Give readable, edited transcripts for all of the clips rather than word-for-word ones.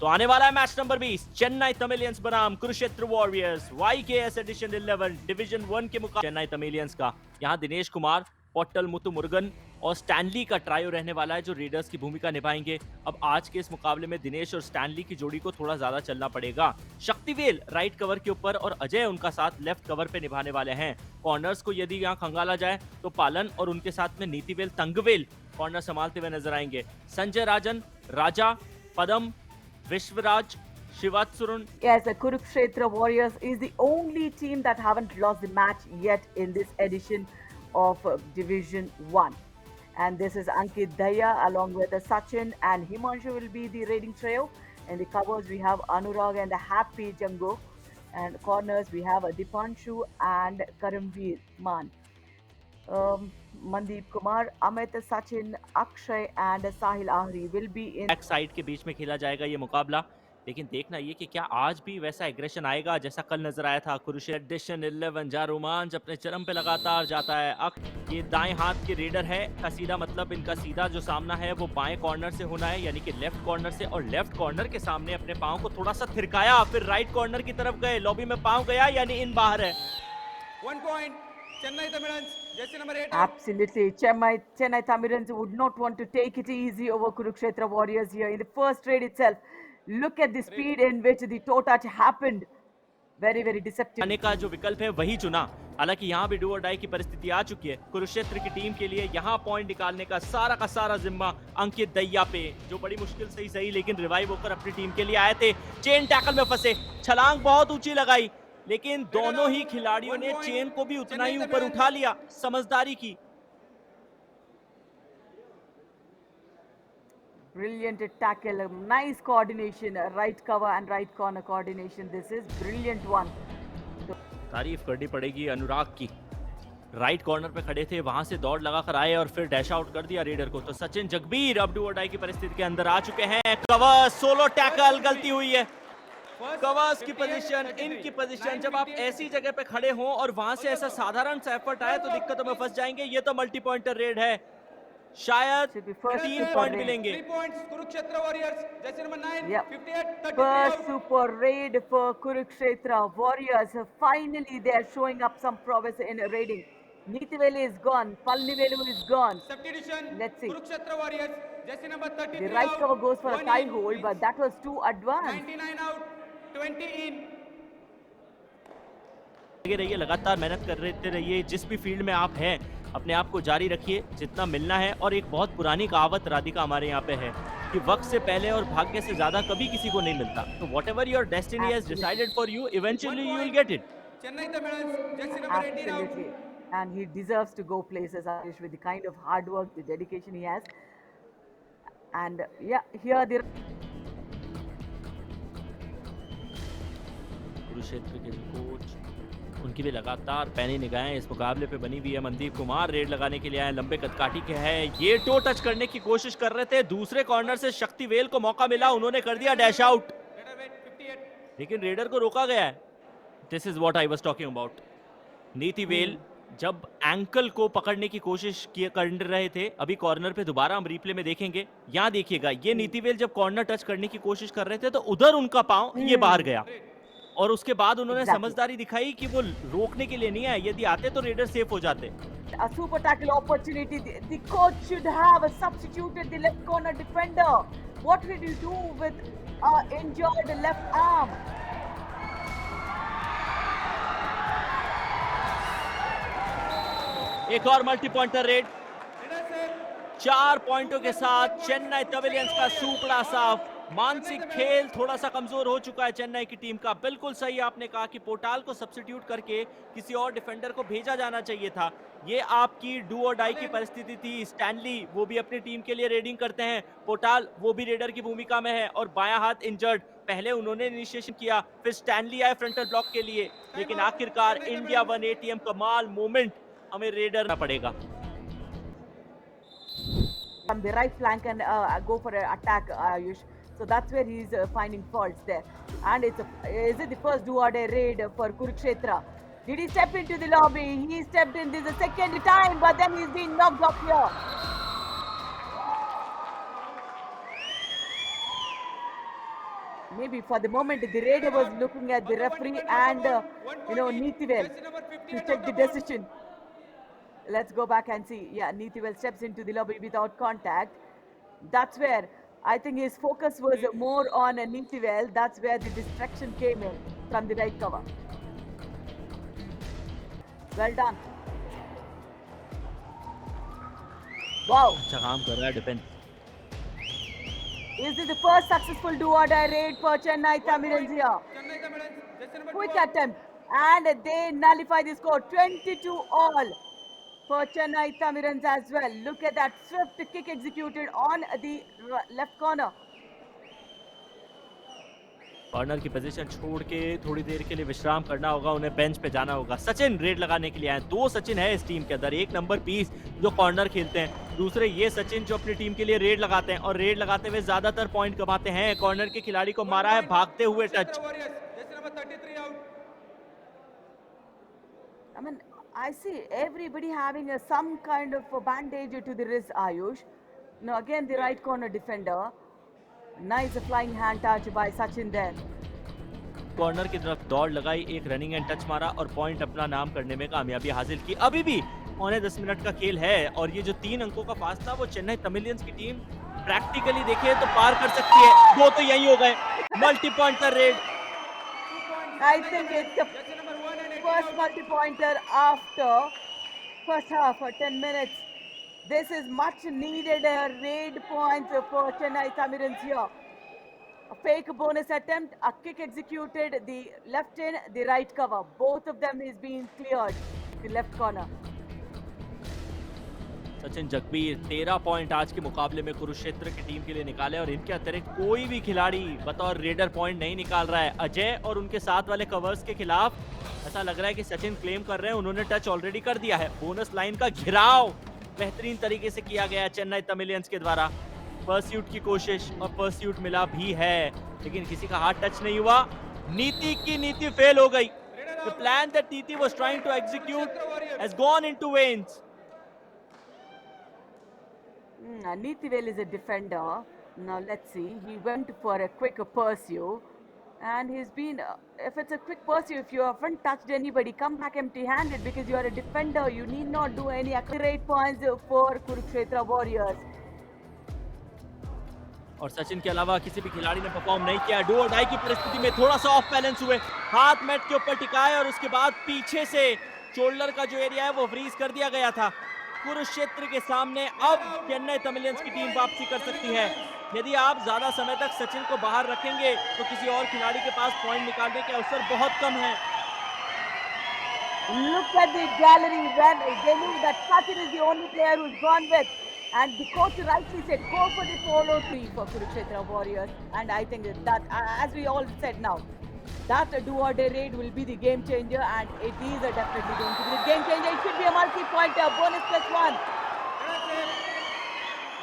तो आने वाला है मैच नंबर 20, चेन्नई तमिलियंस बनाम Kurukshetra warriors YKS edition 11 division 1 के मुकाबले चेन्नई तमिलियंस का। यहाँ दिनेश कुमार, पोट्टल मुतुमुरुगन और स्टैनली का ट्रायो रहने वाला है जो रेडर्स की भूमिका निभाएंगे। अब आज के इस मुकाबले में दिनेश और स्टैनली की जोड़ी को थोड़ा ज्यादा चलना पड़ेगा। शक्तिवेल राइट कवर के ऊपर और अजय उनका साथ लेफ्ट कवर पे निभाने वाले हैं। कॉर्नर्स को यदि यहाँ खंगाला जाए तो पालन और उनके साथ में नीतिवेल तंगवेल कॉर्नर संभालते हुए नजर आएंगे। संजय राजन, राजा, पदम, Vishwaraj, Shivatsurun. Yes, the Kurukshetra Warriors is the only team that haven't lost the match yet in this edition of Division 1. And this is Ankit Daya along with Sachin and Himanshu will be the raiding trio. In the covers we have Anurag and the Happy Jango. And corners we have Dipanshu and Karamveer Man. Mandeep Kumar, Amit, Sachin, Akshay and Sahil Ahri will be in back side के बीच में खेला जाएगा ये मुकाबला। लेकिन देखना ये कि क्या आज भी वैसा एग्रेशन आएगा जैसा कल नजर आया था। कुरुक्षेत्र एडिशन 11 जहाँ रोमांच अपने चरम पे लगातार जाता है। ये दाएं हाथ के रेडर है का सीधा मतलब इनका सीधा जो सामना है वो बाएं कॉर्नर से होना है, यानी कि लेफ्ट कॉर्नर से। और लेफ्ट कॉर्नर के सामने अपने पांव को थोड़ा सा थिरकाया, फिर राइट कॉर्नर की तरफ गए, लॉबी में पांव गया यानी इन बाहर है। 1 point Chennai Tamilans, jersey number 8. Absolutely. Chennai Tamilans would not want to take it easy over Kurukshetra Warriors here in the first raid itself. Look at the speed in which the toe touch happened. Very, very deceptive. आने का जो विकल्प है वही चुना। हालांकि यहाँ भी डू और डाई की परिस्थिति आ चुकी है। कुरुक्षेत्र की टीम के लिए यहाँ पॉइंट निकालने का सारा जिम्मा अंकित दैया पे, जो बड़ी मुश्किल से ही सही लेकिन रिवाइव होकर अपनी टीम के लिए आए थे। चेन टैकल में फंसे, छलांग बहुत ऊंची लगाई, लेकिन दोनों ही खिलाड़ियों ने चेन को भी उतना ही ऊपर उठा लिया। समझदारी की। Brilliant tackle, nice coordination, right cover and right corner coordination. This is brilliant one. तारीफ करनी पड़ेगी अनुराग की। राइट कॉर्नर पे खड़े थे, वहां से दौड़ लगाकर आए और फिर डैश आउट कर दिया रेडर को। तो सचिन जगबीर अब डू और डाई की परिस्थिति के अंदर आ चुके हैं। कवर, सोलो टैकल, गलती हुई है। कवर्स की पोजीशन, इनकी पोजीशन, जब आप ऐसी जगह पे खड़े हो और वहां से ऐसा साधारण सा एफर्ट आए तो दिक्कतों में फंस जाएंगे। ये तो मल्टी पॉइंटर रेड है, शायद 3 पॉइंट मिलेंगे। 3 points Kurukshetra Warriors, jersey number 9. Yep. 58-33. First super raid for Kurukshetra Warriors. Finally, they are showing up some prowess in raiding. Neetivelu is gone. Palnivelu is gone. Substitution. Let's see. Kurukshetra Warriors, jersey number 33. The right out, cover goes for a 1 tie in, hold, but that was too advanced. 99 out, 20 in. लगे रहिए, लगातार मेहनत करते रहिए। जिस भी field में आप हैं अपने आप को जारी रखिए जितना मिलना है। और एक बहुत पुरानी कहावत राधिका हमारे यहाँ पे है कि वक्त से पहले और भाग्य से ज्यादा कभी किसी को नहीं मिलता। तो whatever your destiny has decided for you, eventually you will get it. Chennai Tamilans, jersey number 18 out. Absolutely. And he deserves to go places, Ayush, with the kind of hard work, the dedication he has. And yeah, here the Kurukshetra के coach, उनकी भी लगातार पैनी निगाहें इस मुकाबले पे बनी हुई है। मनदीप कुमार रेड लगाने के लिए आए, लंबे कदकाठी के हैं, ये टो टच करने की कोशिश कर रहे थे। दूसरे कॉर्नर से शक्तिवेल को मौका मिला, उन्होंने कर दिया डैश आउट, लेकिन रेडर को रोका गया है। This is what I was talking about. नीतिवेल जब एंकल को पकड़ने की कोशिश कर रहे थे, अभी कॉर्नर पे दोबारा हम रिप्ले में देखेंगे। यहाँ देखिएगा, ये नीतिवेल जब कॉर्नर टच करने की कोशिश कर रहे थे तो उधर उनका पांव ये बाहर गया और उसके बाद उन्होंने समझदारी दिखाई कि वो रोकने के लिए नहीं आए। यदि आते तो रेडर सेफ हो जाते। a super tackle opportunity. The coach should have substituted the left corner defender. What did you do with injured left arm? एक और मल्टी पॉइंटर रेड, 4 पॉइंटों के साथ चेन्नई तमिलियंस का सुपड़ा साफ। मानसिक खेल थोड़ा सा कमजोर हो चुका है चेन्नई की टीम का। बिल्कुल सही आपने कहा कि पोर्टाल को सब्स्टिट्यूट करके किसी और डिफेंडर को भेजा जाना चाहिए था। ये आपकी डू और डाई की परिस्थिति थी। स्टैनली वो भी अपनी टीम के लिए रेडिंग करते हैं, पोर्टाल वो भी रेडर की भूमिका में है और बायां हाथ इंजर्ड। पहले उन्होंने इनिशिएशन किया, फिर स्टैनली आए फ्रंटल ब्लॉक के लिए, लेकिन आखिरकार इंडिया 1 ATM कमाल मोमेंट हमें रेडर ना पड़ेगा। From the right flank and go for an attack, Ayush. So that's where he's finding faults there. And is it the first do-or-die raid for Kurukshetra? Did he step into the lobby? He stepped in. This is the second time, but then he's been knocked off here. maybe for the moment the Raider was looking at the referee and Neetivel to check the decision. Let's go back and see. Yeah, Neetivel steps into the lobby without contact. That's where I think his focus was more on Neetivel. That's where the distraction came in from the right cover. Well done. Wow. अच्छा काम कर रहा है defence. Is this the first successful do-or-die raid for Chennai Tamilians here? Chennai Tamilians, jersey number Quick 12. attempt. And they nullify the score. 22 all for Chennai Tamilians as well. Look at that swift kick executed on the left corner. Corner की position छोड़ के थोड़ी देर के लिए विश्राम करना होगा, उन्हें बेंच पे जाना होगा। सचिन रेड लगाने के लिए आए। 2 सचिन है इस टीम के अंदर, एक नंबर 20 जो कॉर्नर खेलते हैं, दूसरे ये सचिन जो अपनी टीम के लिए रेड लगाते हैं और रेड लगाते हुए ज्यादातर पॉइंट कमाते हैं। कॉर्नर के खिलाड़ी को मारा है भागते हुए touch. Kurukshetra Warriors, jersey number 33 out. I mean, I see everybody having some kind of a bandage to the wrist, Ayush. Now again the right corner defender. Nice flying hand touch by Sachin there. Corner की तरफ दौड़ लगाई, एक running and touch मारा और point अपना नाम करने में कामयाबी हासिल की। अभी भी पौने 10 मिनट का खेल है और ये जो 3 अंकों का फासला वो चेन्नई तमिलियंस की टीम प्रैक्टिकली देखे तो पार कर सकती है। 2 तो यही हो गए। Multi pointer red. I think it's the Jersey number 1 and 18 first out. multi-pointer after first half for 10 minutes. This is much needed raid points for Chennai Tamilians here. A fake bonus attempt, a kick executed, the left in, the right cover. Both of them is being cleared, the left corner. Sachin Jagbir 13 point आज के मुकाबले में कुरुक्षेत्र की team के लिए निकाले और इनके अतिरिक्त कोई भी खिलाड़ी बतौर रेडर पॉइंट नहीं निकाल रहा है। अजय और उनके साथ वाले कवर्स के खिलाफ ऐसा लग रहा है कि सचिन क्लेम कर रहे हैं, उन्होंने टच ऑलरेडी कर दिया है। बोनस लाइन का घिराव बेहतरीन तरीके से किया गया है चेन्नई तमिलियंस के द्वारा। परस्यूट की कोशिश और परस्यूट मिला भी है लेकिन किसी का हाथ टच नहीं हुआ। नीति की नीति फेल हो गई। The plan that Niti was trying to execute has gone into vains. Neetivel is a defender. Now let's see. He went for a quick pursue. And he's been, if it's a quick pursue, if you haven't touched anybody, come back empty-handed because you are a defender. You need not do any accurate points for Kurukshetra Warriors. और सचिन के अलावा किसी भी खिलाड़ी ने perform नहीं किया। Do और डाई की परिस्थिति में थोड़ा सा ऑफ बैलेंस हुए, हाथ मैट के ऊपर टिकाए और उसके बाद पीछे से शोल्डर का जो एरिया है वो फ्रीज कर दिया गया था। कुरुक्षेत्र के सामने अब चेन्नई तमिलियंस की टीम वापसी कर सकती है। यदि आप ज्यादा समय तक सचिन को बाहर रखेंगे तो किसी और खिलाड़ी के पास पॉइंट निकालने के अवसर बहुत कम है। Look at the gallery when they knew that Sachin is the only player who's gone with. And the coach rightly said, go for the follow 3 for Kurukshetra Warriors. And I think that, as we all said now, that do-or-die raid will be the game changer, and it is definitely going to be the game changer. It should be a multi-pointer, bonus +1.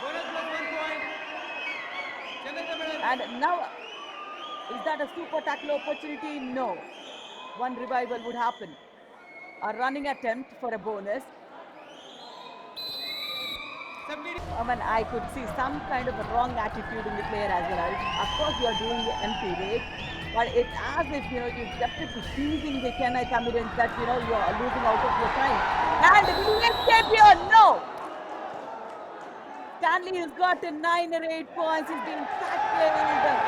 Bonus +1 point. Chennai Tamilians. And now, is that a super tackle opportunity? No. One revival would happen. A running attempt for a bonus. I mean, I could see some kind of a wrong attitude in the player as well. Of course, you are doing the empty raid, but it's as if, you're definitely teasing the Chennai Tamilians that, you are losing out of your time. And will he escape here? No! Stanley has got 9 raid points. He's been tackled.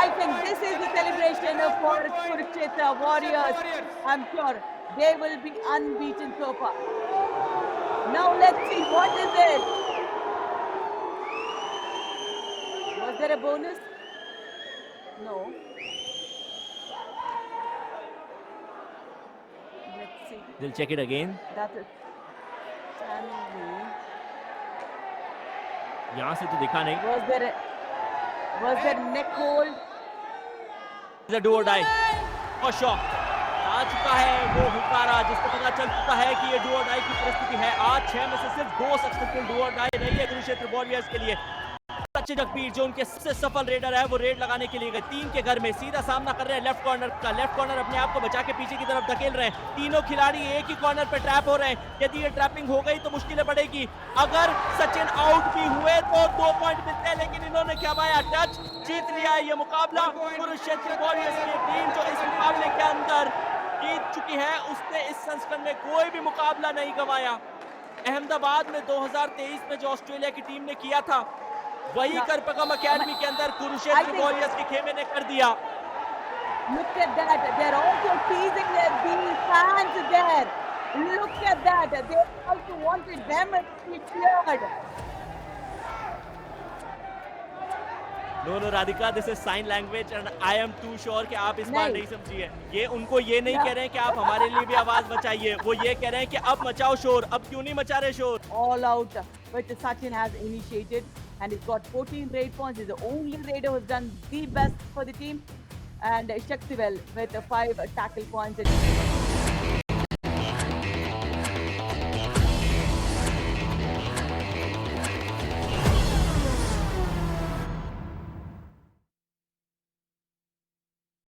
I think this is the celebration for Kurukshetra Warriors. I'm sure they will be unbeaten so far. Now let's see, what is it? Was there a bonus? No. Let's see. They'll check it again. That is Stanley. यहाँ से तो दिखा नहीं। Was there neck hold? The do or die. For sure. आ चुका है वो हुकारा जिसको पता चल चुका है कि ये डू और डाई की परिस्थिति है। आज 6 में से सिर्फ 2 सक्सेसफुल डू और डाई रही है कुरुक्षेत्र वॉरियर्स के लिए। सचिन जगबीर जो उनके सबसे सफल रेडर है, वो रेड लगाने के लिए गए। 3 के घर में सीधा सामना कर रहे हैं लेफ्ट कॉर्नर का। लेफ्ट कॉर्नर अपने आप को बचा के पीछे की तरफ धकेल रहे हैं। तीनों खिलाड़ी एक ही कॉर्नर पे ट्रैप हो रहे हैं। यदि ये ट्रैपिंग हो गई तो मुश्किलें बढ़ेगी। अगर सचिन आउट भी हुए तो 2 पॉइंट मिलते हैं, लेकिन इन्होंने कमाया टच, जीत लिया है ये मुकाबला। कुरुक्षेत्र वॉरियर्स की टीम जो इस मुकाबले के अंदर जीत चुकी है, उसने इस संस्करण में कोई भी मुकाबला नहीं गंवाया। अहमदाबाद में 2023 में जो ऑस्ट्रेलिया की टीम ने किया था, वही करपगम अकेडमी के अंदर कुरुक्षेत्र वॉरियर्स के खेमे ने कर दिया। Look at that. They're also teasing the fans there. Look at that. They also wanted them to be cheered. No no Radhika, this is sign language and I am too sure कि आप इस बार नहीं। नहीं समझिए। ये उनको ये नहीं कह रहे हैं कि आप हमारे लिए भी आवाज मचाइए, वो ये कह रहे हैं कि अब मचाओ शोर। अब क्यों नहीं मचा रहे शोर? All out, which Sachin has initiated, and he's got 14 raid points. He's the only raider who's done the best for the team. And Shaktivel with 5 tackle points.